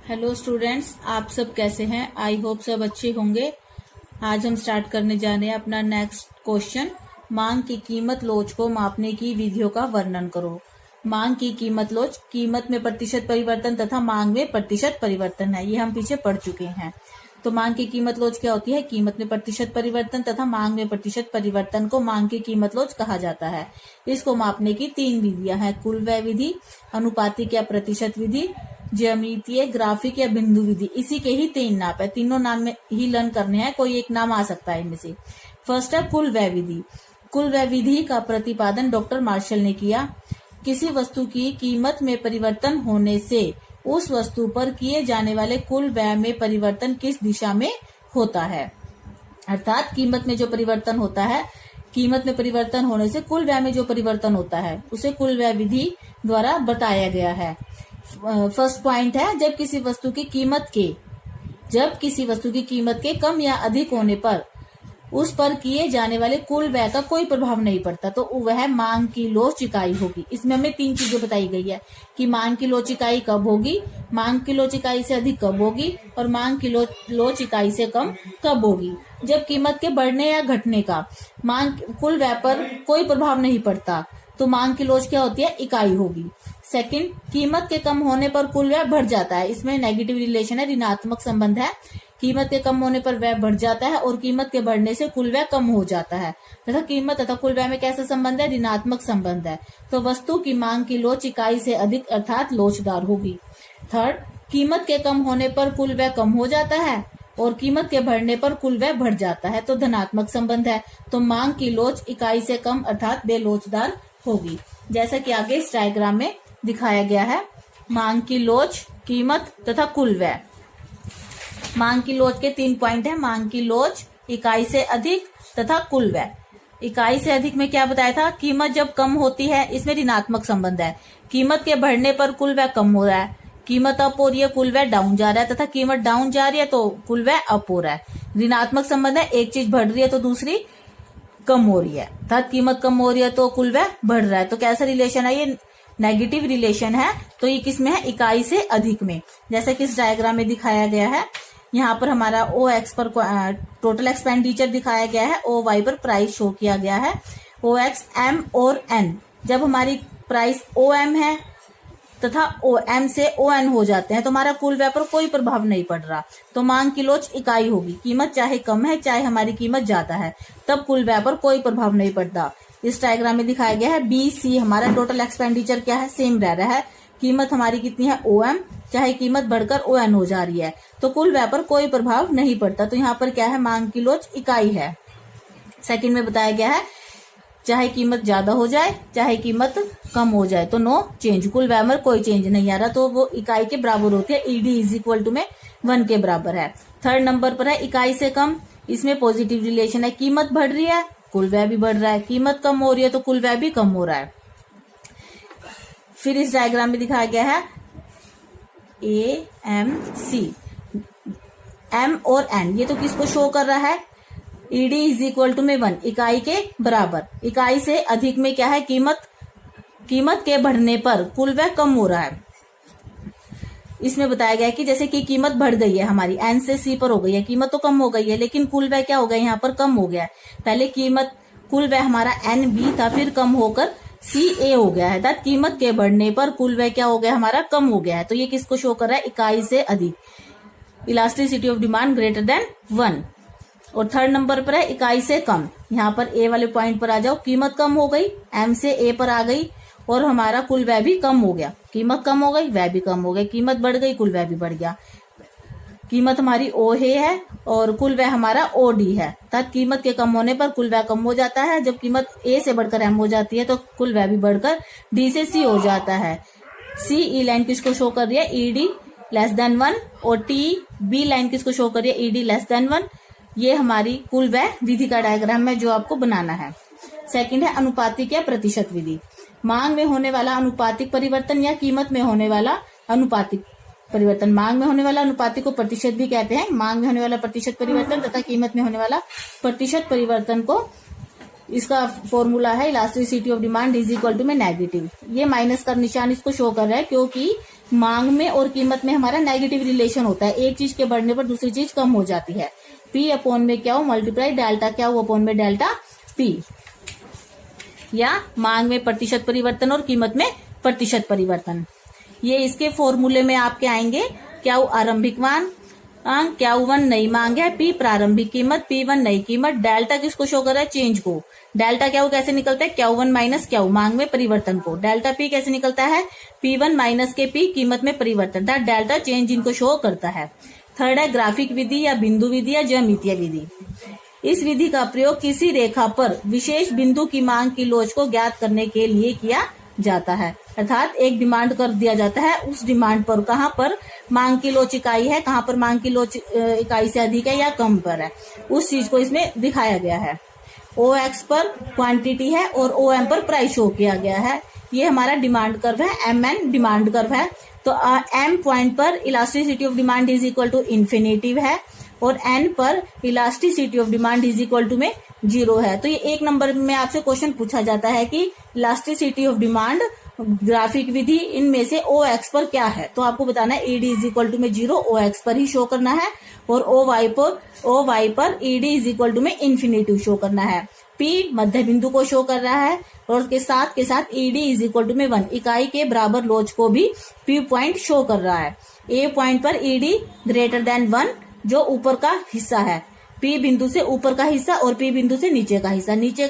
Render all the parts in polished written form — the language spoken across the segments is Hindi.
हेलो स्टूडेंट्स, आप सब कैसे हैं? आई होप सब अच्छे होंगे। आज हम स्टार्ट करने जा रहे हैं अपना नेक्स्ट क्वेश्चन। मांग की कीमत लोच को मापने की विधियों का वर्णन करो। मांग की कीमत लोच, कीमत में प्रतिशत परिवर्तन तथा मांग में प्रतिशत परिवर्तन है। ये हम पीछे पढ़ चुके हैं। तो मांग की कीमत लोच क्या होती है? कीमत में प्रतिशत परिवर्तन तथा मांग में प्रतिशत परिवर्तन को मांग की कीमत लोच कहा जाता है। इसको मापने की 3 विधियां हैं: कुल व्यय विधि, अनुपातिक या प्रतिशत विधि, ज्यामितीय, ग्राफिक या बिंदु विधि। इसी के ही 3 नाम है। तीनों नाम में ही लर्न करने हैं, कोई एक नाम आ सकता है इनमें से। फर्स्ट है कुल व्यय विधि। कुल व्यय विधि का प्रतिपादन डॉक्टर मार्शल ने किया। किसी वस्तु की कीमत में परिवर्तन होने से उस वस्तु पर किए जाने वाले कुल व्यय में परिवर्तन किस दिशा में होता है। अर्थात कीमत में जो परिवर्तन होता है, कीमत में परिवर्तन होने से कुल व्यय में जो परिवर्तन होता है उसे कुल व्यय विधि द्वारा बताया गया है। फर्स्ट पॉइंट है, जब किसी वस्तु की कीमत के कम या अधिक होने पर उस पर किए जाने वाले कुल व्यय का कोई प्रभाव नहीं पड़ता, तो वह मांग की लोच इकाई होगी। इसमें हमें 3 चीजें बताई गई है कि मांग की लोच इकाई कब होगी, मांग की लोच इकाई से अधिक कब होगी और मांग की लोच इकाई से कम कब होगी। जब कीमत के बढ़ने या घटने का मांग कुल व्यय पर कोई प्रभाव नहीं पड़ता तो मांग की लोच क्या होती है? इकाई होगी। सेकंड, कीमत के कम होने पर कुल व्यय बढ़ जाता है। इसमें नेगेटिव रिलेशन है, ऋणात्मक संबंध है। कीमत के कम होने पर व्यय बढ़ जाता है और कीमत के बढ़ने से कुल व्यय कम हो जाता है तथा कीमत तथा कुल व्यय में कैसा संबंध है? ऋणात्मक संबंध है। तो वस्तु की मांग की लोच इकाई से अधिक अर्थात लोचदार होगी। थर्ड, कीमत के कम होने पर कुल व्यय कम हो जाता है और कीमत के बढ़ने पर कुल व्यय बढ़ जाता है, तो धनात्मक संबंध है। तो मांग की लोच इकाई से कम अर्थात बेलोचदार होगी। जैसा कि आगे इस डायग्राम में दिखाया गया है, मांग की लोच, कीमत तथा कुल व्यय। मांग की लोच के 3 पॉइंट है: मांग की लोच, इकाई से अधिक तथा कुल व्यय। इकाई से अधिक में क्या बताया था? कीमत जब कम होती है, इसमें ऋणात्मक संबंध है। कीमत के बढ़ने पर कुल व्यय कम हो रहा है, कीमत अप हो रही है, कुल व्यय डाउन जा रहा है, तथा कीमत डाउन जा रही है तो कुल व्यय अप हो रहा है। ऋणात्मक संबंध है, एक चीज बढ़ रही है तो दूसरी कम हो रही है, अर्थात कीमत कम हो रही है तो कुल व्यय बढ़ रहा है। तो कैसा रिलेशन है ये? नेगेटिव रिलेशन है। तो ये किस में है? इकाई से अधिक में। जैसा कि इस डायग्राम में दिखाया गया है, यहाँ पर हमारा ओ एक्स पर टोटल एक्सपेंडिचर दिखाया गया है, ओ वाई पर प्राइस शो किया गया है। ओ एक्स, एम और एन। जब हमारी प्राइस ओ एम है तथा ओ एम से ओ एन हो जाते हैं तो हमारा कुल व्यय पर कोई प्रभाव नहीं पड़ रहा, तो मांग की लोच इकाई होगी। कीमत चाहे कम है चाहे हमारी कीमत ज्यादा है, तब कुल व्यय पर कोई प्रभाव नहीं पड़ता। इस डायग्राम में दिखाया गया है, बी सी हमारा टोटल एक्सपेंडिचर क्या है? सेम रह रहा है। कीमत हमारी कितनी है? ओ एम, चाहे कीमत बढ़कर ओ एन हो जा रही है, तो कुल व्यय पर कोई प्रभाव नहीं पड़ता। तो यहाँ पर क्या है? मांग की लोच इकाई है। सेकंड में बताया गया है, चाहे कीमत ज्यादा हो जाए चाहे कीमत कम हो जाए तो नो चेंज, कुल व्यय में कोई चेंज नहीं आ रहा, तो वो इकाई के बराबर होती है। ईडी इज इक्वल टू में 1 के बराबर है। थर्ड नंबर पर है इकाई से कम। इसमें पॉजिटिव रिलेशन है, कीमत बढ़ रही है कुल व्यय भी बढ़ रहा है, कीमत कम हो रही है तो कुल व्यय भी कम हो रहा है। फिर इस डायग्राम में दिखाया गया है ए एम सी, एम और एन, ये तो किसको शो कर रहा है? ईडी इज इक्वल टू में 1, इकाई के बराबर। इकाई से अधिक में क्या है? कीमत के बढ़ने पर कुल व्यय कम हो रहा है। इसमें बताया गया है कि जैसे कि कीमत बढ़ गई है हमारी, एन से सी पर हो गई है, कीमत तो कम हो गई है लेकिन कुल व्यय क्या हो गया? यहाँ पर कम हो गया है। पहले कुल व्यय हमारा एन बी था, फिर कम होकर सी ए हो गया है, अर्थात कीमत के बढ़ने पर कुल व्यय क्या हो गया? हमारा कम हो गया है। तो ये किसको शो कर रहा है? इकाई से अधिक। Elasticity of demand greater than 1। और थर्ड नंबर पर है इकाई से कम। यहाँ पर ए वाले पॉइंट पर आ जाओ, कीमत कम हो गई, एम से ए पर आ गई और हमारा कुल व्यय भी कम हो गया। कीमत कम हो गई, व्यय भी कम हो गया, कीमत बढ़ गई, कुल व्यय भी बढ़ गया। कीमत हमारी ओ है और कुल व्यय हमारा ओ डी है, अर्थात कीमत के कम होने पर कुल व्यय कम हो जाता है। जब कीमत ए से बढ़कर एम हो जाती है तो कुल व्यय भी बढ़कर डी से सी हो जाता है। सी ई लाइन किसको शो कर रही है? ED less than 1। और टी बी लाइन किसको शो कर रही है? ED less than 1। ये हमारी कुल व्यय विधि का डायग्राम है जो आपको बनाना है। सेकंड है अनुपातिक या प्रतिशत विधि। मांग में होने वाला अनुपातिक परिवर्तन या कीमत में होने वाला अनुपातिक परिवर्तन। मांग में होने वाला अनुपातिक को प्रतिशत भी कहते हैं। मांग में होने वाला प्रतिशत परिवर्तन तथा कीमत में होने वाला प्रतिशत परिवर्तन को, इसका फॉर्मूला है elasticity of demand is equal to में नेगेटिव। ये माइनस का निशान इसको शो कर रहा है क्योंकि मांग में और कीमत में हमारा नेगेटिव रिलेशन होता है, एक चीज के बढ़ने पर दूसरी चीज कम हो जाती है। पी अपॉन में क्या हो मल्टीप्लाई डेल्टा क्या हो अपॉन में डेल्टा पी, या मांग में प्रतिशत परिवर्तन और कीमत में प्रतिशत परिवर्तन। ये इसके फॉर्मूले में आपके आएंगे। क्या आरंभिक मांग, क्या वन नई मांग है, पी प्रारंभिक कीमत, पी वन नई कीमत। डेल्टा किसको शो कर रहा है, चेंज को। डेल्टा क्या कैसे निकलता है, क्या वन माइनस क्या मांग में परिवर्तन को। डेल्टा पी कैसे निकलता है, पी वन माइनस के पी कीमत में परिवर्तन, डेल्टा चेंज इनको शो करता है। थर्ड है ग्राफिक विधि या बिंदु विधि या ज्यामितीय विधि। इस विधि का प्रयोग किसी रेखा पर विशेष बिंदु की मांग की लोच को ज्ञात करने के लिए किया जाता है। अर्थात एक डिमांड कर दिया जाता है, उस डिमांड पर कहाँ पर मांग की लोच इकाई है, कहाँ पर मांग की लोच इकाई से अधिक है या कम पर है, उस चीज को इसमें दिखाया गया है। ओ एक्स पर क्वांटिटी है और ओ एम पर प्राइस शो किया गया है। ये हमारा डिमांड कर्व है, एम एन डिमांड कर्व है। तो एम पॉइंट पर elasticity of demand is equal to infinitive है और एन पर elasticity of demand is equal to में 0 है। तो ये एक नंबर में आपसे क्वेश्चन पूछा जाता है कि इलास्टिसिटी ऑफ डिमांड ग्राफिक विधि इनमें से ओ एक्स पर क्या है, तो आपको बताना है ईडी इज इक्वल टू में 0 ओ एक्स पर ही शो करना है, और ओ वाई पर ईडी इज इक्वल टू में इन्फिनिटिव शो करना है। पी मध्य बिंदु को शो कर रहा है और उसके साथ ईडी इज इक्वल टू में 1 इकाई के बराबर लोच को भी पी पॉइंट शो कर रहा है। ए पॉइंट पर ईडी ग्रेटर देन 1 जो ऊपर का हिस्सा है, पी बिंदु से ऊपर का हिस्सा और पी बिंदु से नीचे का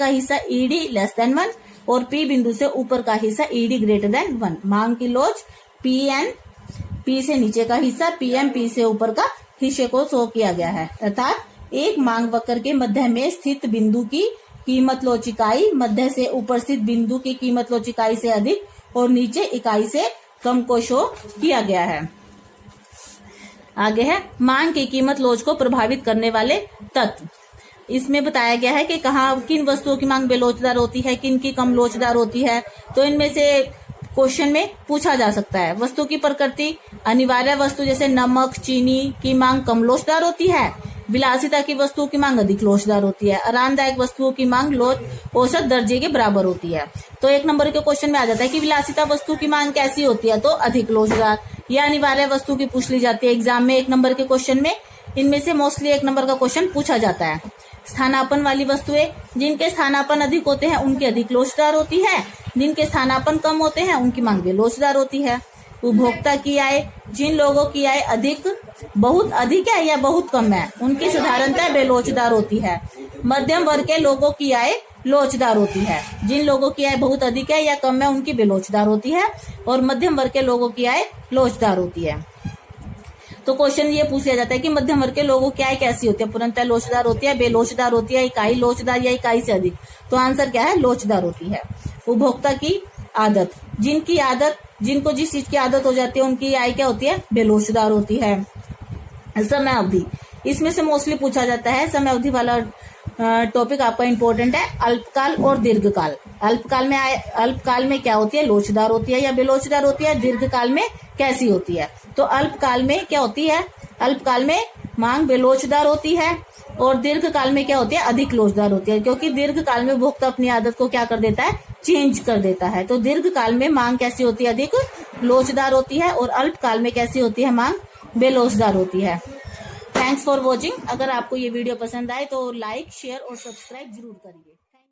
हिस्सा ईडी लेस देन 1 और पी बिंदु से ऊपर का हिस्सा ईडी ग्रेटर देन 1। मांग की लोच पी एन पी से नीचे का हिस्सा, पी एम पी से ऊपर का हिस्से को शो किया गया है। अर्थात एक मांग वक्र के मध्य में स्थित बिंदु की कीमत लोच इकाई मध्य से ऊपर स्थित बिंदु की कीमत लोच इकाई से अधिक और नीचे इकाई से कम को शो किया गया है। आगे है मांग की कीमत लोच को प्रभावित करने वाले तत्व। इसमें बताया गया है कि कहाँ किन वस्तुओं की मांग बेलोचदार होती है, किन की कम लोचदार होती है। तो इनमें से क्वेश्चन में पूछा जा सकता है। वस्तु की प्रकृति, अनिवार्य वस्तु जैसे नमक चीनी की मांग कम लोचदार होती है, विलासिता की वस्तुओं की मांग अधिक लोचदार होती है, आरामदायक वस्तुओं की मांग लोच औसत दर्जे के बराबर होती है। तो एक नंबर के क्वेश्चन में आ जाता है कि विलासिता वस्तु की मांग कैसी होती है, तो अधिक लोचदार। या अनिवार्य वस्तु की पूछ ली जाती है एग्जाम में एक नंबर के क्वेश्चन में। इनमें से मोस्टली एक नंबर का क्वेश्चन पूछा जाता है। स्थानापन्न वाली वस्तुएं, जिनके स्थानापन्न अधिक होते हैं उनकी अधिक लोचदार होती है, जिनके स्थानापन्न कम होते हैं उनकी मांग बेलोचदार होती है। उपभोक्ता की आय, जिन लोगों की आय बहुत अधिक है या बहुत कम है उनकी साधारणतः बेलोचदार होती है। मध्यम वर्ग के लोगों की आय लोचदार होती है, जिन लोगों की आय बहुत अधिक है या कम है उनकी बेलोचदार होती है, और मध्यम वर्ग के लोगों की आय लोचदार होती है। तो क्वेश्चन ये पूछ लिया जाता है कि मध्यम वर्ग के लोगों की आय कैसी होती है, पूर्णतः लोचदार होती है, बेलोचदार होती है, इकाई लोचदार या इकाई से अधिक। तो आंसर क्या है, लोचदार होती है। उपभोक्ता की आदत, जिनको जिस चीज की आदत हो जाती है उनकी आय क्या होती है, बेलोचदार होती है। समय अवधि, इसमें से मोस्टली पूछा जाता है। समय अवधि वाला टॉपिक आपका इंपॉर्टेंट है। अल्पकाल और दीर्घकाल, अल्पकाल में क्या होती है, लोचदार होती है या बेलोचदार होती है, दीर्घकाल में कैसी होती है। तो अल्पकाल में क्या होती है, अल्पकाल में मांग बेलोचदार होती है और दीर्घकाल में क्या होती है, अधिक लोचदार होती है, क्योंकि दीर्घकाल में उपभोक्ता अपनी आदत को क्या कर देता है, चेंज कर देता है। तो दीर्घकाल में मांग कैसी होती है, अधिक लोचदार होती है, और अल्पकाल में कैसी होती है, मांग बेलोचदार होती है। Thanks for watching. अगर आपको ये वीडियो पसंद आए तो लाइक शेयर और सब्सक्राइब जरूर करिए।